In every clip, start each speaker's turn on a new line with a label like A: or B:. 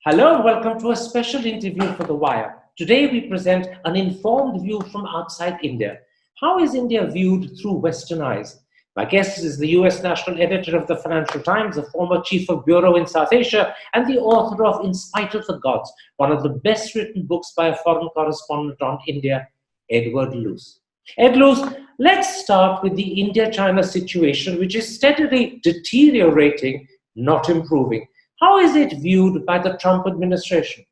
A: Hello and welcome to a special interview for The Wire. Today we present an informed view from outside India. How is India viewed through Western eyes? My guest is the US National Editor of the Financial Times, a former Chief of Bureau in South Asia, and the author of In Spite of the Gods, one of the best written books by a foreign correspondent on India, Edward Luce. Ed Luce, let's start with the India-China situation, which is steadily deteriorating, not improving. How is it viewed by the Trump administration?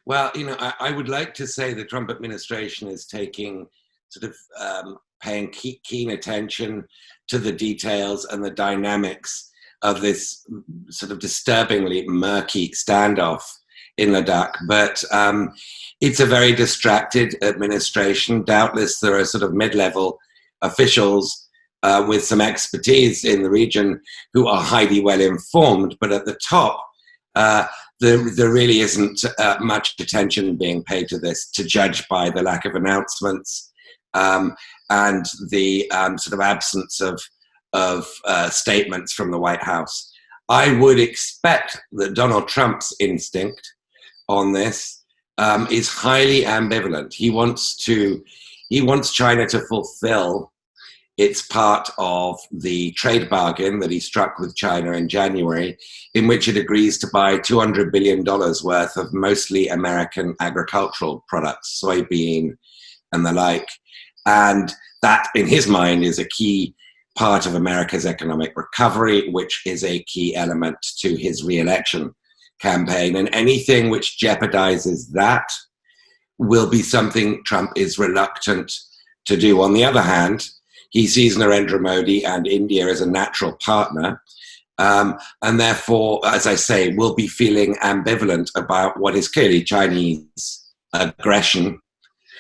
B: Well, I would like to say the Trump administration is taking paying keen attention to the details and the dynamics of this sort of disturbingly murky standoff in Ladakh. But it's a very distracted administration. Doubtless there are sort of mid-level officials with some expertise in the region who are highly well informed, but at the top, there really isn't much attention being paid to this, to judge by the lack of announcements and the sort of absence of statements from the White House. I would expect that Donald Trump's instinct on this is highly ambivalent. He wants China to fulfill its part of the trade bargain that he struck with China in January, in which it agrees to buy $200 billion worth of mostly American agricultural products, soybean and the like. And that, in his mind, is a key part of America's economic recovery, which is a key element to his re-election campaign. And anything which jeopardizes that will be something Trump is reluctant to do. On the other hand, he sees Narendra Modi and India as a natural partner, and therefore, as I say, will be feeling ambivalent about what is clearly Chinese aggression,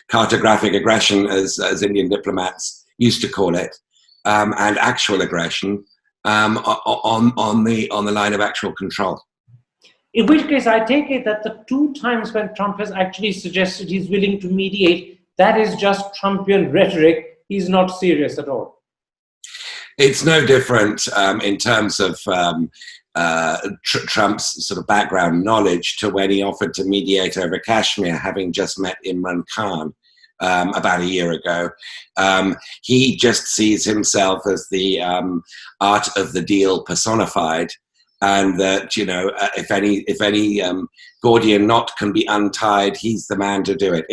B: cartographic aggression, as Indian diplomats used to call it, and actual aggression on the line of actual control.
A: In which case, I take it that the two times when Trump has actually suggested he's willing to mediate, that is just Trumpian rhetoric. He's not serious at all.
B: It's no different in terms of Trump's sort of background knowledge to when he offered to mediate over Kashmir, having just met Imran Khan about a year ago. He just sees himself as the art of the deal personified, and that if any Gordian knot can be untied, he's the man to do it.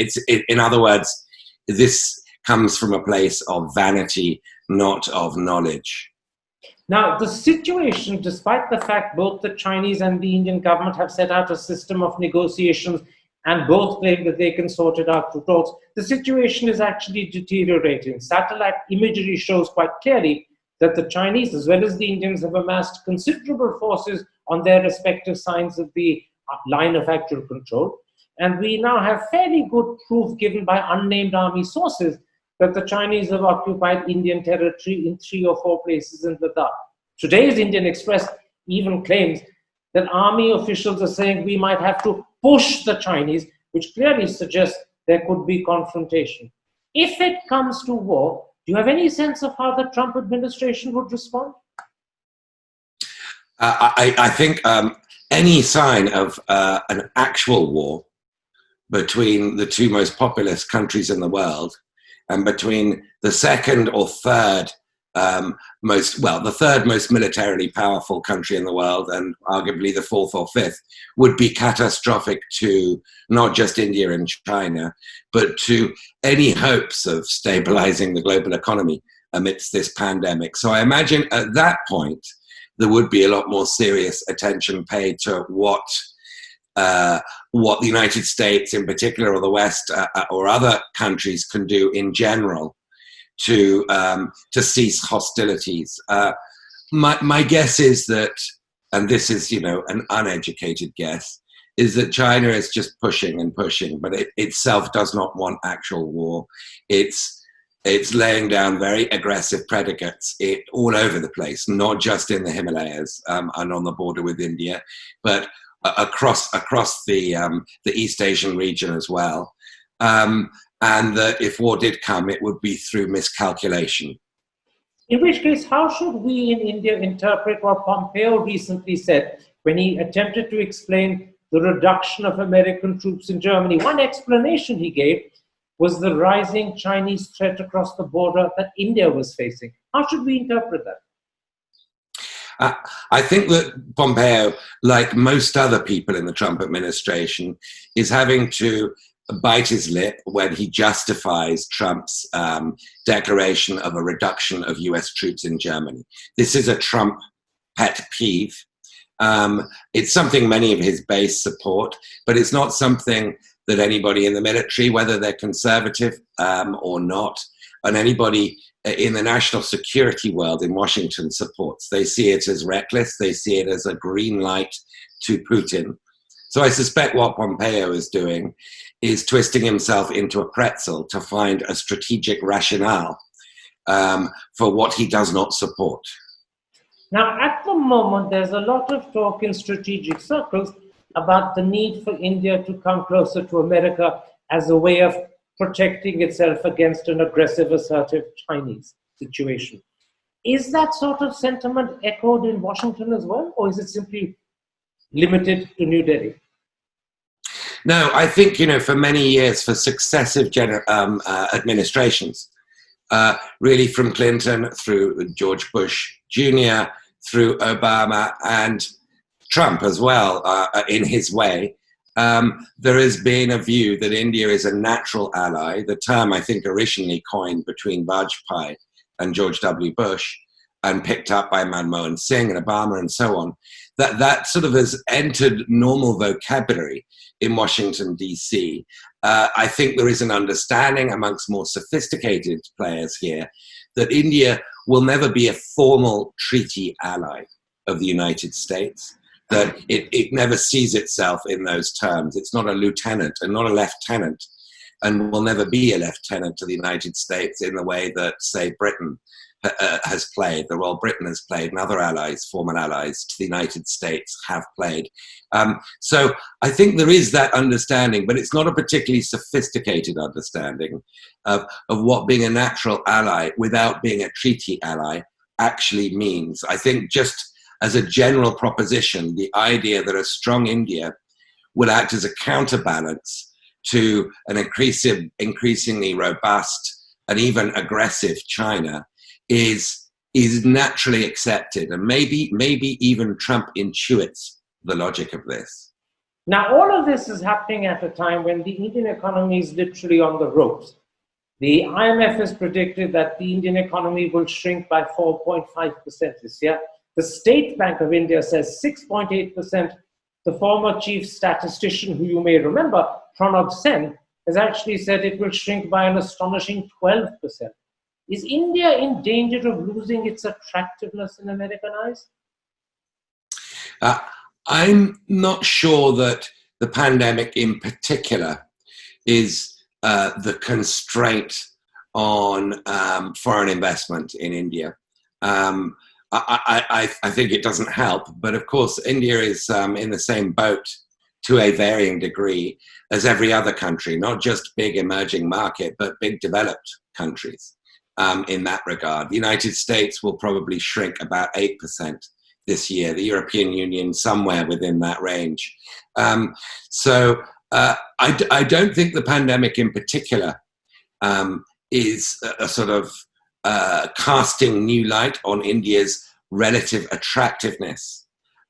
B: In other words, this comes from a place of vanity, not of knowledge.
A: Now, the situation, despite the fact both the Chinese and the Indian government have set out a system of negotiations and both claim that they can sort it out through talks, the situation is actually deteriorating. Satellite imagery shows quite clearly that the Chinese as well as the Indians have amassed considerable forces on their respective sides of the line of actual control. And we now have fairly good proof given by unnamed army sources that the Chinese have occupied Indian territory in 3 or 4 places in Ladakh. Today's Indian Express even claims that army officials are saying we might have to push the Chinese, which clearly suggests there could be confrontation. If it comes to war, do you have any sense of how the Trump administration would respond?
B: I think any sign of an actual war between the two most populous countries in the world and between the second or third the third most militarily powerful country in the world and arguably the fourth or fifth would be catastrophic to not just India and China, but to any hopes of stabilizing the global economy amidst this pandemic. So I imagine at that point, there would be a lot more serious attention paid to what the United States in particular, or the West, or other countries can do in general to cease hostilities. My guess is that, and this is an uneducated guess, is that China is just pushing and pushing, but it itself does not want actual war. It's laying down very aggressive predicates all over the place, not just in the Himalayas and on the border with India, but across the East Asian region as well. And that if war did come, it would be through miscalculation.
A: In which case, how should we in India interpret what Pompeo recently said? when he attempted to explain the reduction of American troops in Germany. One explanation he gave was the rising Chinese threat across the border that India was facing. How should we interpret that?
B: I think that Pompeo, like most other people in the Trump administration, is having to bite his lip when he justifies Trump's declaration of a reduction of US troops in Germany. This is a Trump pet peeve. It's something many of his base support, but it's not something that anybody in the military, whether they're conservative or not, and anybody in the national security world in Washington supports. They see it as reckless. They see it as a green light to Putin. So I suspect what Pompeo is doing is twisting himself into a pretzel to find a strategic rationale for what he does not support.
A: Now, at the moment, there's a lot of talk in strategic circles about the need for India to come closer to America as a way of protecting itself against an aggressive, assertive Chinese situation. Is that sort of sentiment echoed in Washington as well, or is it simply limited to New Delhi?
B: No, I think, for many years, for successive administrations, really from Clinton through George Bush Jr., through Obama and Trump as well, in his way, there has been a view that India is a natural ally. The term, I think, originally coined between Vajpayee and George W. Bush and picked up by Manmohan Singh and Obama and so on, that sort of has entered normal vocabulary in Washington, D.C. I think there is an understanding amongst more sophisticated players here that India will never be a formal treaty ally of the United States, that it never sees itself in those terms. It's not a lieutenant and not a lieutenant, and will never be a lieutenant to the United States in the way that, say, Britain has played, the role Britain has played, and other allies, former allies to the United States have played. So I think there is that understanding, but it's not a particularly sophisticated understanding of what being a natural ally without being a treaty ally actually means. I think just as a general proposition, the idea that a strong India would act as a counterbalance to an increasingly robust and even aggressive China is naturally accepted, and maybe even Trump intuits the logic of this.
A: Now, all of this is happening at a time when the Indian economy is literally on the ropes. The IMF has predicted that the Indian economy will shrink by 4.5% this year. The State Bank of India says 6.8%. The former chief statistician, who you may remember, Pranab Sen, has actually said it will shrink by an astonishing 12%. Is India in danger of losing its attractiveness in American eyes?
B: I'm not sure that the pandemic in particular is the constraint on foreign investment in India. I think it doesn't help, but of course India is in the same boat to a varying degree as every other country, not just big emerging market, but big developed countries in that regard. The United States will probably shrink about 8% this year, the European Union somewhere within that range. So I don't think the pandemic in particular is a sort of casting new light on India's relative attractiveness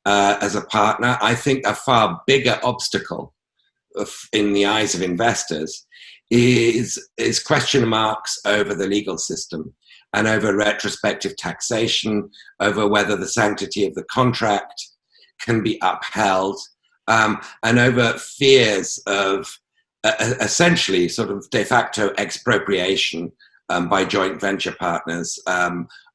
B: as a partner. I think a far bigger obstacle in the eyes of investors is question marks over the legal system and over retrospective taxation, over whether the sanctity of the contract can be upheld, and over fears of essentially sort of de facto expropriation by joint venture partners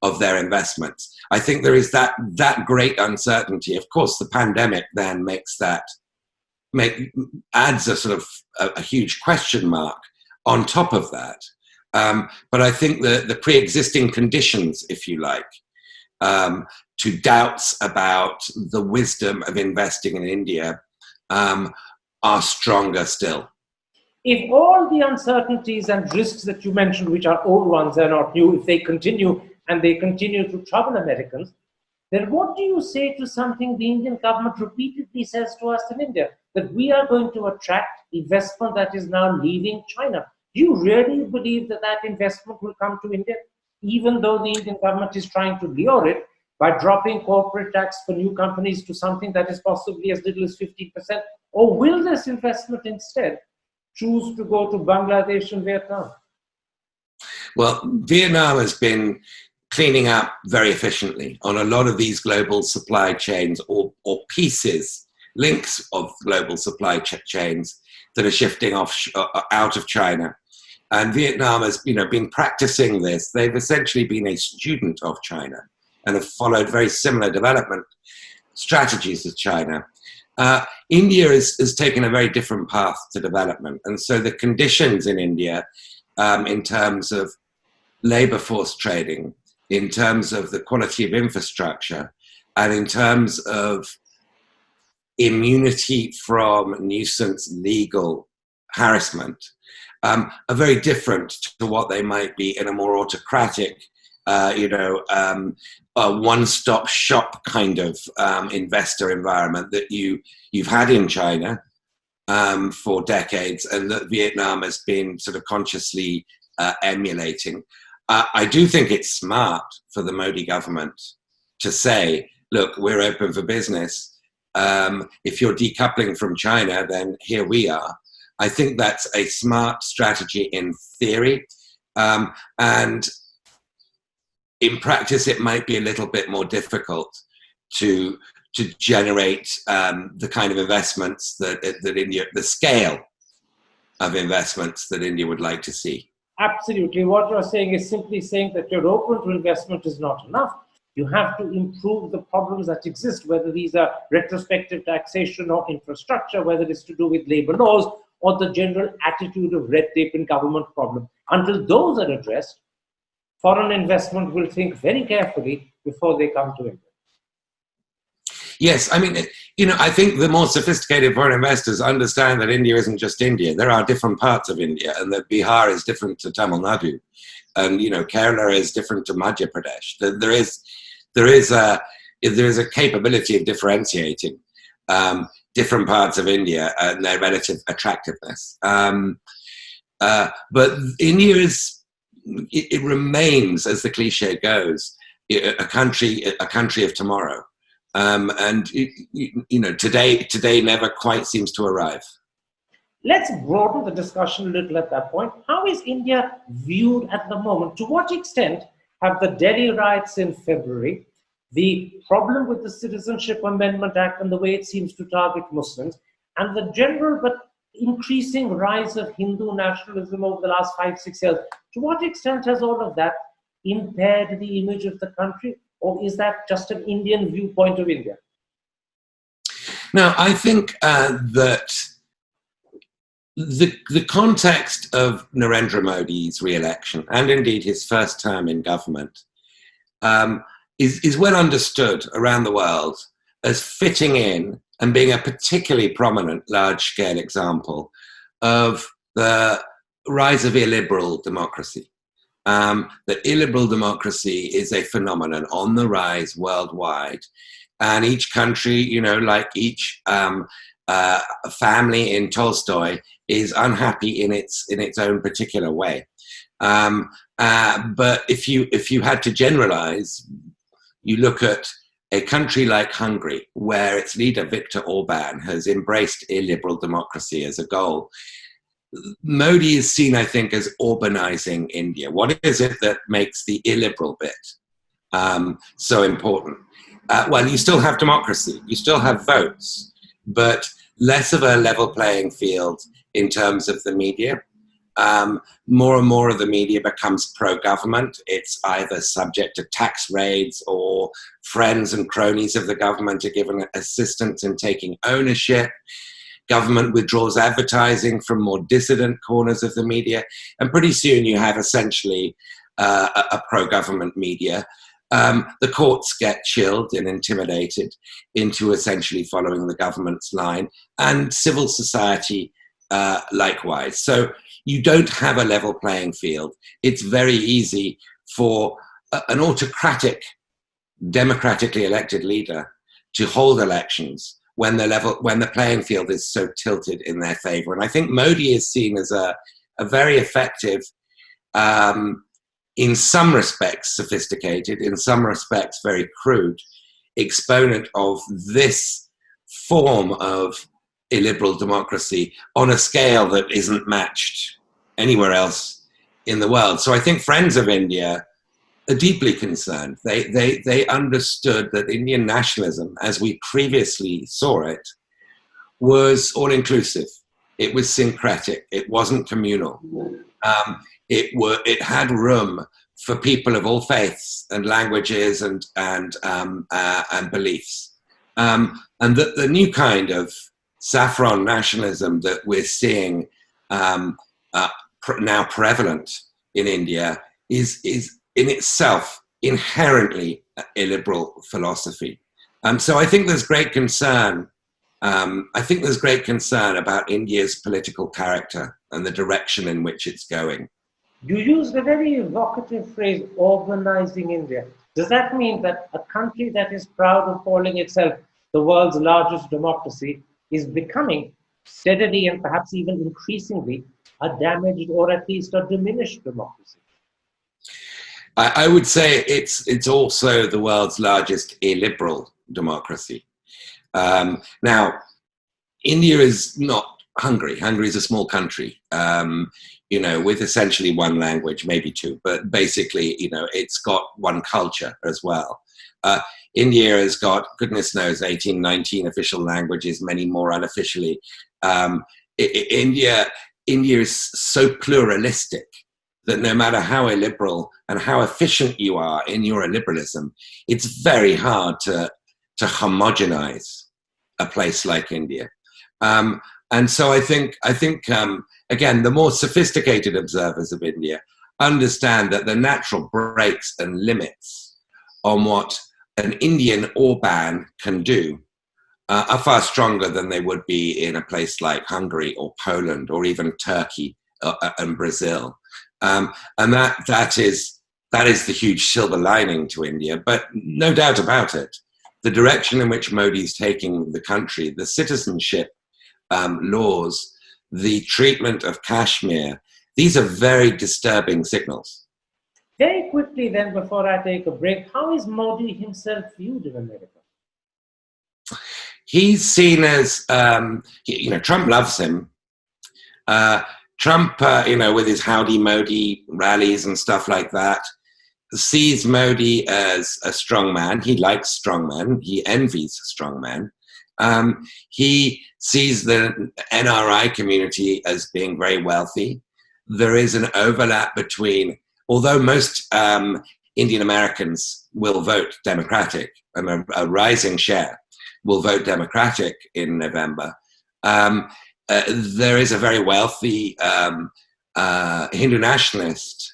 B: of their investments. I think there is that great uncertainty. Of course, the pandemic then adds a sort of a huge question mark on top of that. But I think the pre-existing conditions, if you like, to doubts about the wisdom of investing in India are stronger still.
A: If all the uncertainties and risks that you mentioned, which are old ones, are not new, if they continue and they continue to trouble Americans, then what do you say to something the Indian government repeatedly says to us in India? That we are going to attract investment that is now leaving China. Do you really believe that that investment will come to India, even though the Indian government is trying to lure it by dropping corporate tax for new companies to something that is possibly as little as 50%? Or will this investment instead choose to go to Bangladesh and Vietnam?
B: Well, Vietnam has been cleaning up very efficiently on a lot of these global supply chains or pieces, links of global supply chains that are shifting out of China. And Vietnam has, been practicing this. They've essentially been a student of China and have followed very similar development strategies as China. India has taken a very different path to development. And so the conditions in India, in terms of labor force trading, in terms of the quality of infrastructure, and in terms of immunity from nuisance legal harassment, are very different to what they might be in a more autocratic, a one-stop shop kind of investor environment that you've had in China for decades, and that Vietnam has been sort of consciously emulating. I do think it's smart for the Modi government to say, look, we're open for business. If you're decoupling from China, then here we are. I think that's a smart strategy in theory. And in practice, it might be a little bit more difficult to generate the kind of investments that India, the scale of investments that India would like to see.
A: Absolutely. What you're saying is simply saying that you're open to investment is not enough. You have to improve the problems that exist, whether these are retrospective taxation or infrastructure, whether it's to do with labor laws or the general attitude of red tape in government problem. Until those are addressed, foreign investment will think very carefully before they come to India.
B: Yes, I mean, I think the more sophisticated foreign investors understand that India isn't just India. There are different parts of India, and that Bihar is different to Tamil Nadu, and Kerala is different to Madhya Pradesh. There is a capability of differentiating different parts of India and their relative attractiveness. But India it remains, as the cliche goes, a country of tomorrow. And today never quite seems to arrive.
A: Let's broaden the discussion a little at that point. How is India viewed at the moment? To what extent have the Delhi riots in February, the problem with the Citizenship Amendment Act and the way it seems to target Muslims, and the general but increasing rise of Hindu nationalism over the last 5-6 years, to what extent has all of that impaired the image of the country? Or is that just an Indian viewpoint of India?
B: Now, I think that the context of Narendra Modi's re-election, and indeed his first term in government, is well understood around the world as fitting in and being a particularly prominent large-scale example of the rise of illiberal democracy. That illiberal democracy is a phenomenon on the rise worldwide, and each country, like each family in Tolstoy, is unhappy in its own particular way. But if you had to generalize, you look at a country like Hungary, where its leader Viktor Orban has embraced illiberal democracy as a goal. Modi is seen, I think, as urbanizing India. What is it that makes the illiberal bit so important? Well, you still have democracy, you still have votes, but less of a level playing field in terms of the media. More and more of the media becomes pro-government. It's either subject to tax raids, or friends and cronies of the government are given assistance in taking ownership. Government withdraws advertising from more dissident corners of the media, and pretty soon you have essentially a pro-government media. The courts get chilled and intimidated into essentially following the government's line, and civil society likewise. So you don't have a level playing field. It's very easy for an autocratic democratically elected leader to hold elections when the playing field is so tilted in their favor. And I think Modi is seen as a very effective, in some respects sophisticated, in some respects very crude, exponent of this form of illiberal democracy on a scale that isn't matched anywhere else in the world. So I think friends of India are deeply concerned. They understood that Indian nationalism, as we previously saw it, was all-inclusive. It was syncretic. It wasn't communal. It had room for people of all faiths and languages and beliefs. And that the new kind of saffron nationalism that we're seeing now prevalent in India is in itself inherently illiberal philosophy. So I think there's great concern. I think there's great concern about India's political character and the direction in which it's going.
A: You used a very evocative phrase, urbanizing India. Does that mean that a country that is proud of calling itself the world's largest democracy is becoming steadily and perhaps even increasingly a damaged or at least a diminished democracy?
B: I would say it's also the world's largest illiberal democracy. Now, India is not Hungary. Hungary is a small country, with essentially one language, maybe two, but basically, it's got one culture as well. India has got, goodness knows, 18, 19 official languages, many more unofficially. India is so pluralistic that no matter how illiberal and how efficient you are in your illiberalism, it's very hard to homogenize a place like India. And so I think again, the more sophisticated observers of India understand that the natural breaks and limits on what an Indian Orban can do are far stronger than they would be in a place like Hungary or Poland or even Turkey and Brazil. And that is the huge silver lining to India. But no doubt about it, the direction in which Modi is taking the country, the citizenship laws, the treatment of Kashmir, these are very disturbing signals.
A: Very quickly then, before I take a break, how is Modi himself viewed in America?
B: He's seen as, Trump loves him. Trump, with his Howdy Modi rallies and stuff like that, sees Modi as a strong man. He likes strong men. He envies strong men. He sees the NRI community as being very wealthy. There is an overlap between, although most Indian Americans will vote Democratic, and a rising share will vote Democratic in November, there is a very wealthy Hindu nationalist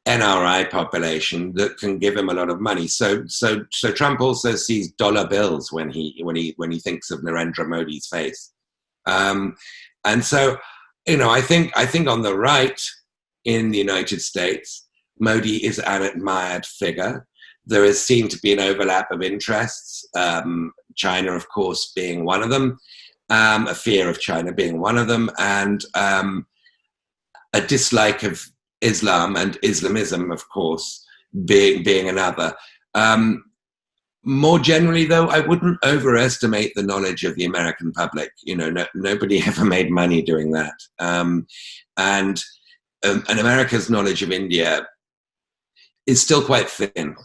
B: NRI population that can give him a lot of money. So Trump also sees dollar bills when he thinks of Narendra Modi's face. And so, I think on the right in the United States, Modi is an admired figure. There is seen to be an overlap of interests. China, of course, being one of them. A fear of China being one of them, and a dislike of Islam and Islamism, of course, being another. More generally, though, I wouldn't overestimate the knowledge of the American public. Nobody ever made money doing that. And America's knowledge of India is still quite thin.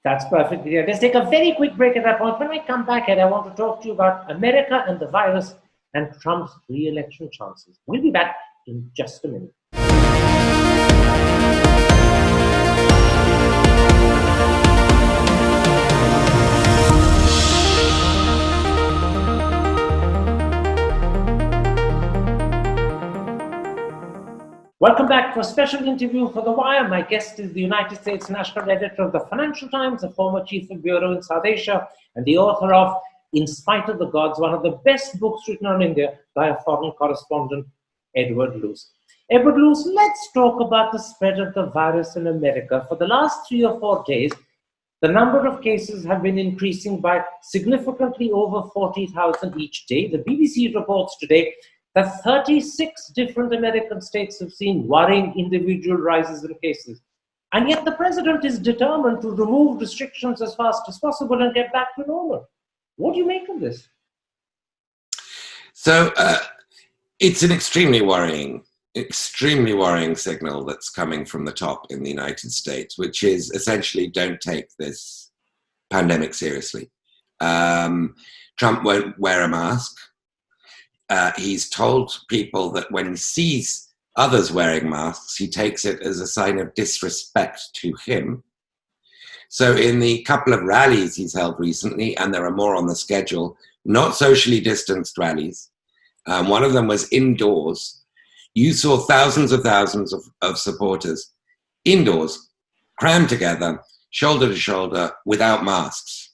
A: That's perfect. Let's take a very quick break at that point. When I come back, Ed, I want to talk to you about America and the virus and Trump's re-election chances. We'll be back in just a minute. Welcome back to a special interview for The Wire. My guest is the United States National Editor of the Financial Times, a former Chief of Bureau in South Asia, and the author of In Spite of the Gods, one of the best books written on India by a foreign correspondent, Edward Luce. Edward Luce, let's talk about the spread of the virus in America. For the last 3 or 4 days, The number of cases have been increasing by significantly over 40,000 each day. The BBC reports today that 36 different American states have seen worrying individual rises in cases. And yet the president is determined to remove restrictions as fast as possible and get back to normal. What do you make of this?
B: So it's an extremely worrying signal that's coming from the top in the United States, which is essentially don't take this pandemic seriously. Trump won't wear a mask. He's told people that when he sees others wearing masks, he takes it as a sign of disrespect to him. So in the couple of rallies he's held recently, and there are more on the schedule, not socially distanced rallies, one of them was indoors. You saw thousands of supporters indoors, crammed together, shoulder to shoulder, without masks.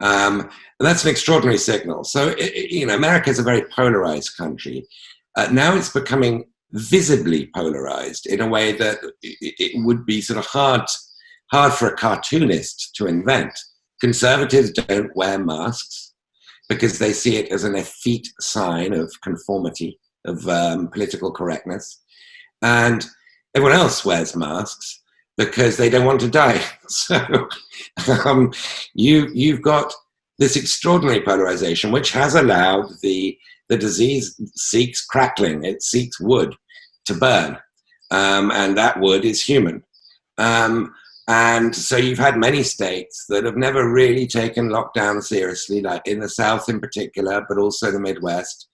B: And that's an extraordinary signal. So, America is a very polarized country. Now it's becoming visibly polarized in a way that it would be sort of hard for a cartoonist to invent. Conservatives don't wear masks because they see it as an effete sign of conformity, of political correctness. And everyone else wears masks because they don't want to die. So you've got this extraordinary polarization, which has allowed the disease seeks crackling, it seeks wood to burn, and that wood is human. And so you've had many states that have never really taken lockdown seriously, like in the South in particular, but also the Midwest,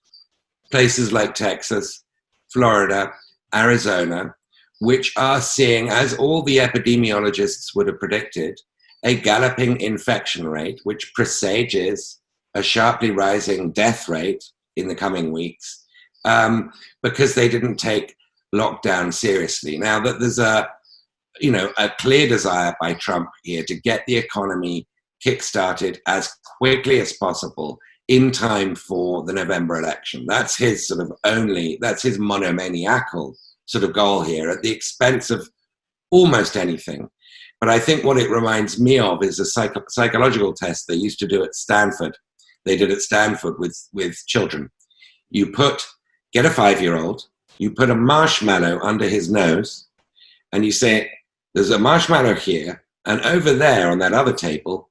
B: places like Texas, Florida, Arizona, which are seeing, as all the epidemiologists would have predicted, a galloping infection rate, which presages a sharply rising death rate in the coming weeks, because they didn't take lockdown seriously. Now that there's a clear desire by Trump here to get the economy kick-started as quickly as possible in time for the November election. That's his that's his monomaniacal sort of goal here, at the expense of almost anything. But I think what it reminds me of is a psychological test they used to do at Stanford. They did at Stanford with children. You get a 5-year-old, you put a marshmallow under his nose, and you say, there's a marshmallow here, and over there on that other table,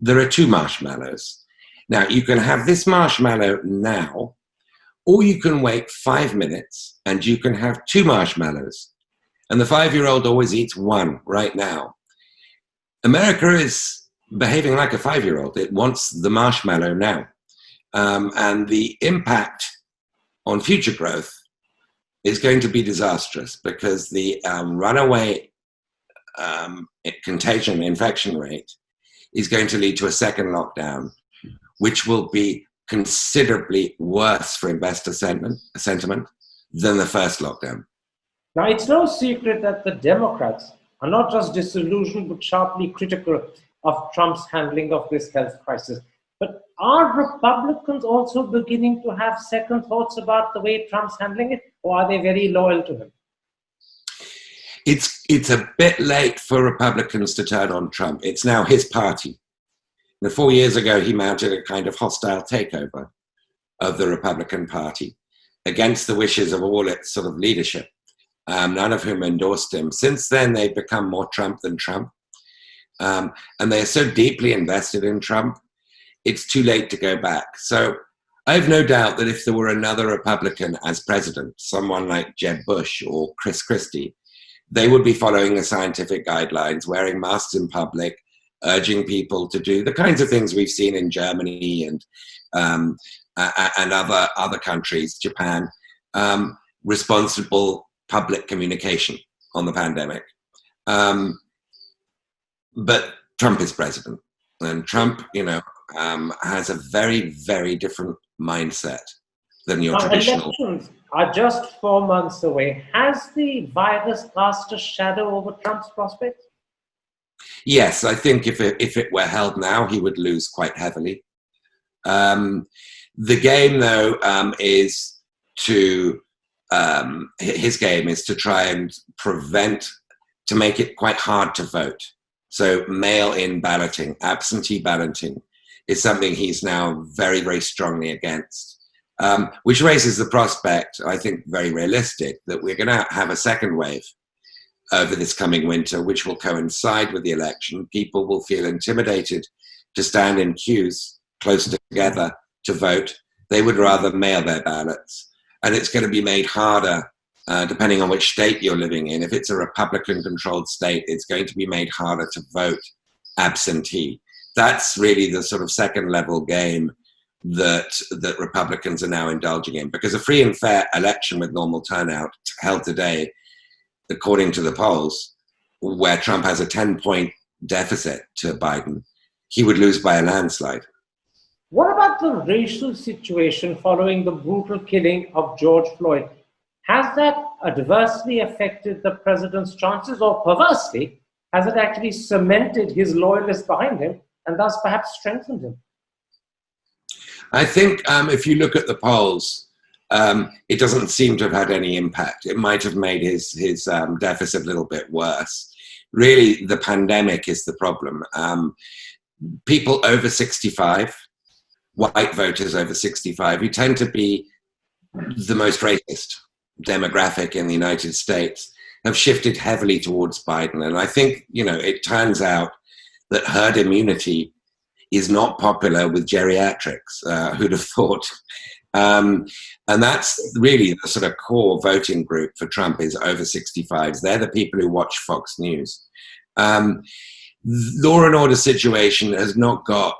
B: there are 2 marshmallows. Now, you can have this marshmallow now, or you can wait 5 minutes, and you can have 2 marshmallows. And the 5-year-old always eats 1 right now. America is behaving like a 5-year-old. It wants the marshmallow now. And the impact on future growth is going to be disastrous, because the runaway contagion infection rate is going to lead to a second lockdown, which will be considerably worse for investor sentiment than the first lockdown.
A: Now, it's no secret that the Democrats are not just disillusioned but sharply critical of Trump's handling of this health crisis. But are Republicans also beginning to have second thoughts about the way Trump's handling it, or are they very loyal to him?
B: It's a bit late for Republicans to turn on Trump. It's now his party. 4 years ago, he mounted a kind of hostile takeover of the Republican Party against the wishes of all its sort of leadership, none of whom endorsed him. Since then, they've become more Trump than Trump. And they are so deeply invested in Trump, it's too late to go back. So I have no doubt that if there were another Republican as president, someone like Jeb Bush or Chris Christie, they would be following the scientific guidelines, wearing masks in public, urging people to do the kinds of things we've seen in Germany and other countries, Japan, responsible public communication on the pandemic. But Trump is president, and Trump, has a very, very different mindset than your traditional.
A: Elections are just 4 months away. Has the virus cast a shadow over Trump's prospects?
B: Yes, I think if it were held now, he would lose quite heavily. The game, though, is to his game is to try and to make it quite hard to vote. So mail-in balloting, absentee balloting, is something he's now very, very strongly against, which raises the prospect, I think very realistic, that we're going to have a second wave over this coming winter, which will coincide with the election. People will feel intimidated to stand in queues close together to vote. They would rather mail their ballots. And it's going to be made harder, depending on which state you're living in. If it's a Republican-controlled state, it's going to be made harder to vote absentee. That's really the sort of second-level game that Republicans are now indulging in. Because a free and fair election with normal turnout held today, according to the polls, where Trump has a 10-point deficit to Biden, he would lose by a landslide.
A: What about the racial situation following the brutal killing of George Floyd? Has that adversely affected the president's chances, or perversely, has it actually cemented his loyalists behind him and thus perhaps strengthened him?
B: I think if you look at the polls, it doesn't seem to have had any impact. It might have made his deficit a little bit worse. Really, the pandemic is the problem. People over 65, white voters over 65, who tend to be the most racist demographic in the United States, have shifted heavily towards Biden. And I think, it turns out that herd immunity is not popular with geriatrics. Who'd have thought? And that's really the sort of core voting group for Trump, is over 65s. They're the people who watch Fox News. Law and order situation has not got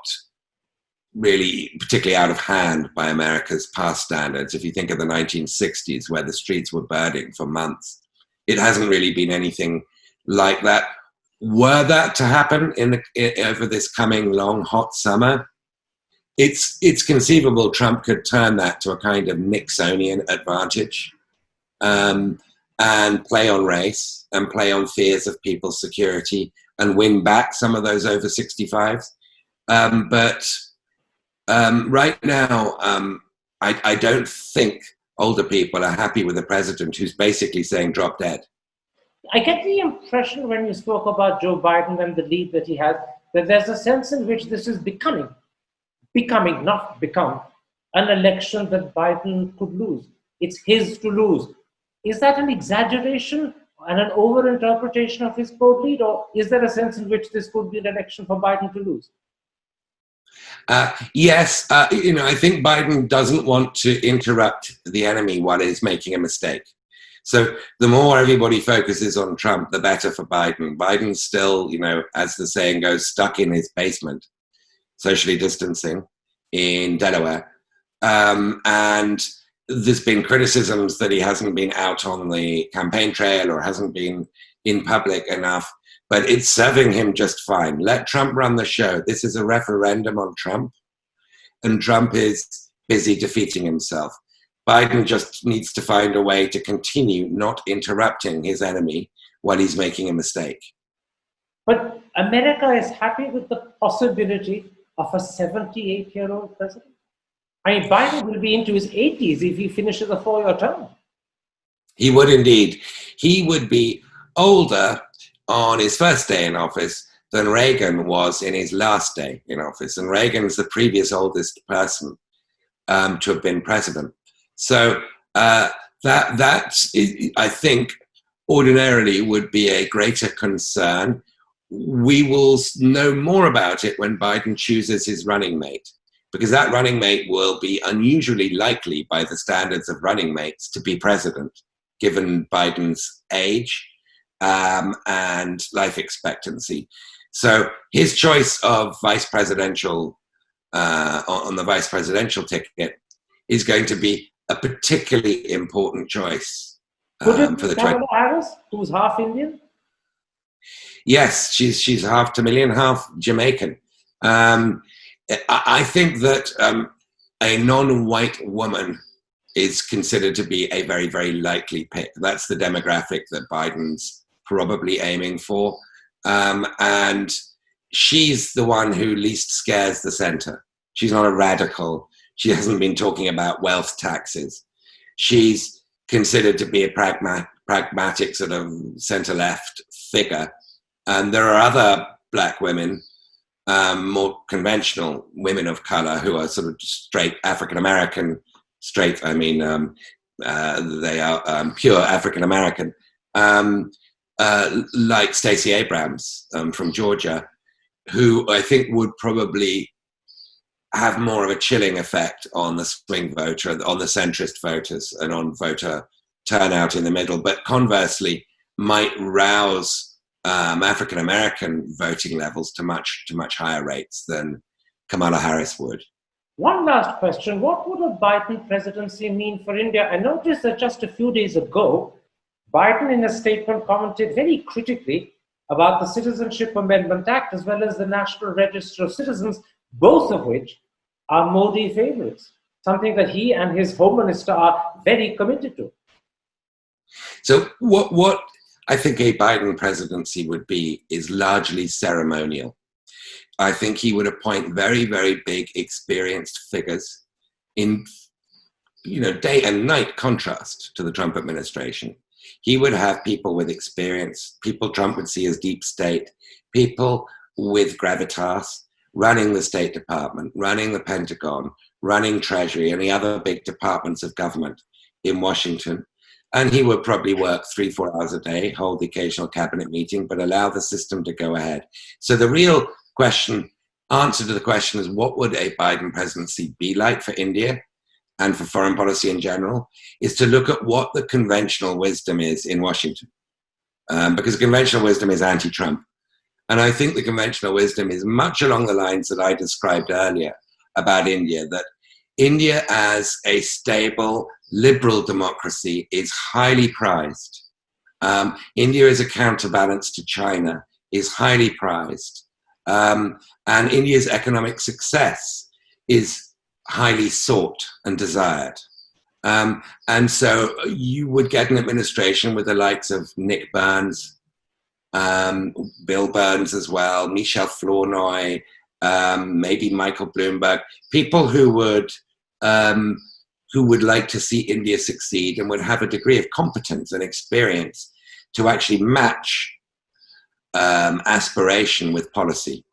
B: really particularly out of hand by America's past standards. If you think of the 1960s, where the streets were burning for months, it hasn't really been anything like that. Were that to happen over this coming long, hot summer, it's conceivable Trump could turn that to a kind of Nixonian advantage, and play on race and play on fears of people's security and win back some of those over 65s. But right now, I don't think older people are happy with a president who's basically saying drop dead.
A: I get the impression when you spoke about Joe Biden and the lead that he has, that there's a sense in which this is becoming, not become, an election that Biden could lose. It's his to lose. Is that an exaggeration and an overinterpretation of his quote lead, or is there a sense in which this could be an election for Biden to lose?
B: Yes, I think Biden doesn't want to interrupt the enemy while he's making a mistake. So the more everybody focuses on Trump, the better for Biden. Biden's still, as the saying goes, stuck in his basement, socially distancing in Delaware. And there's been criticisms that he hasn't been out on the campaign trail or hasn't been in public enough, but it's serving him just fine. Let Trump run the show. This is a referendum on Trump, and Trump is busy defeating himself. Biden just needs to find a way to continue not interrupting his enemy while he's making a mistake.
A: But America is happy with the possibility of a 78-year-old president. I mean, Biden will be into his 80s if he finishes a 4-year term.
B: He would indeed. He would be older on his first day in office than Reagan was in his last day in office. And Reagan's the previous oldest person to have been president. So that is, I think, ordinarily would be a greater concern. We will know more about it when Biden chooses his running mate, because that running mate will be unusually likely by the standards of running mates to be president, given Biden's age and life expectancy. So his choice of vice presidential on the vice presidential ticket is going to be a particularly important choice
A: for the
B: Kamala
A: Harris, who's half Indian.
B: Yes, she's half Tamilian, half Jamaican. I think that a non-white woman is considered to be a very, very likely pick. That's the demographic that Biden's probably aiming for. And she's the one who least scares the center. She's not a radical. She hasn't been talking about wealth taxes. She's considered to be a pragmatic sort of center-left figure. And there are other black women, more conventional women of color who are sort of straight African American, straight, I mean, they are pure African American, like Stacey Abrams from Georgia, who I think would probably have more of a chilling effect on the swing voter, on the centrist voters, and on voter turnout in the middle, but conversely might rouse African American voting levels to much higher rates than Kamala Harris would.
A: One last question. What would a Biden presidency mean for India? I noticed that just a few days ago, Biden in a statement commented very critically about the Citizenship Amendment Act as well as the National Register of Citizens, both of which are Modi favorites, something that he and his Home Minister are very committed to.
B: So what I think a Biden presidency would be is largely ceremonial. I think he would appoint very, very big, experienced figures in, day and night contrast to the Trump administration. He would have people with experience, people Trump would see as deep state, people with gravitas, running the State Department, running the Pentagon, running Treasury, and the other big departments of government in Washington. And he would probably work 3-4 hours a day, hold the occasional cabinet meeting, but allow the system to go ahead. So the real answer to the question is, what would a Biden presidency be like for India and for foreign policy in general, is to look at what the conventional wisdom is in Washington. Because conventional wisdom is anti-Trump. And I think the conventional wisdom is much along the lines that I described earlier about India, that India as a stable, liberal democracy is highly prized. India as a counterbalance to China is highly prized. And India's economic success is highly sought and desired. And so you would get an administration with the likes of Nick Burns, Bill Burns as well, Michel Flournoy, maybe Michael Bloomberg, people who would like to see India succeed and would have a degree of competence and experience to actually match aspiration with policy.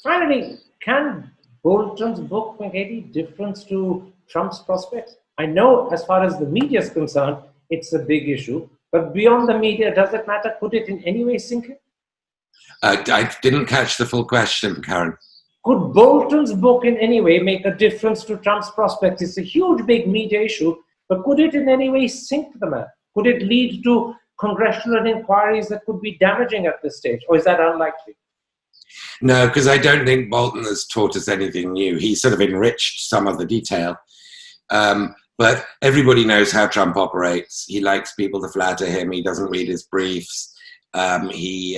A: Finally, can Bolton's book make any difference to Trump's prospects? I know as far as the media is concerned, it's a big issue, but beyond the media, does it matter? Could it in any way sink it?
B: I didn't catch the full question, Karan.
A: Could Bolton's book in any way make a difference to Trump's prospects? It's a huge, big media issue, but could it in any way sink the man? Could it lead to congressional inquiries that could be damaging at this stage, or is that unlikely?
B: No, because I don't think Bolton has taught us anything new. He sort of enriched some of the detail. But everybody knows how Trump operates. He likes people to flatter him. He doesn't read his briefs. He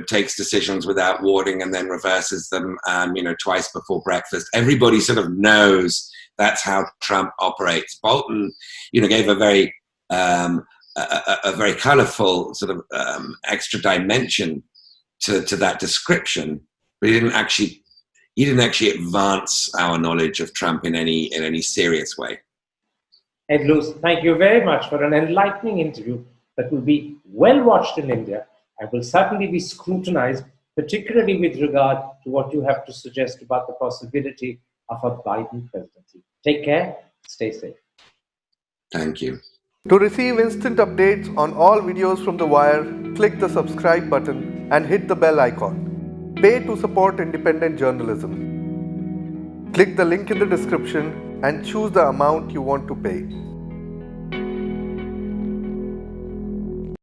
B: takes decisions without warning and then reverses them, twice before breakfast. Everybody sort of knows that's how Trump operates. Bolton, gave a very colorful sort of extra dimension to that description, but he didn't actually advance our knowledge of Trump in any serious way.
A: Ed Luce, thank you very much for an enlightening interview that will be well watched in India and will certainly be scrutinized, particularly with regard to what you have to suggest about the possibility of a Biden presidency. Take care, stay safe.
B: Thank you.
C: To receive instant updates on all videos from The Wire, click the subscribe button and hit the bell icon. Pay to support independent journalism. Click the link in the description and choose the amount you want to pay.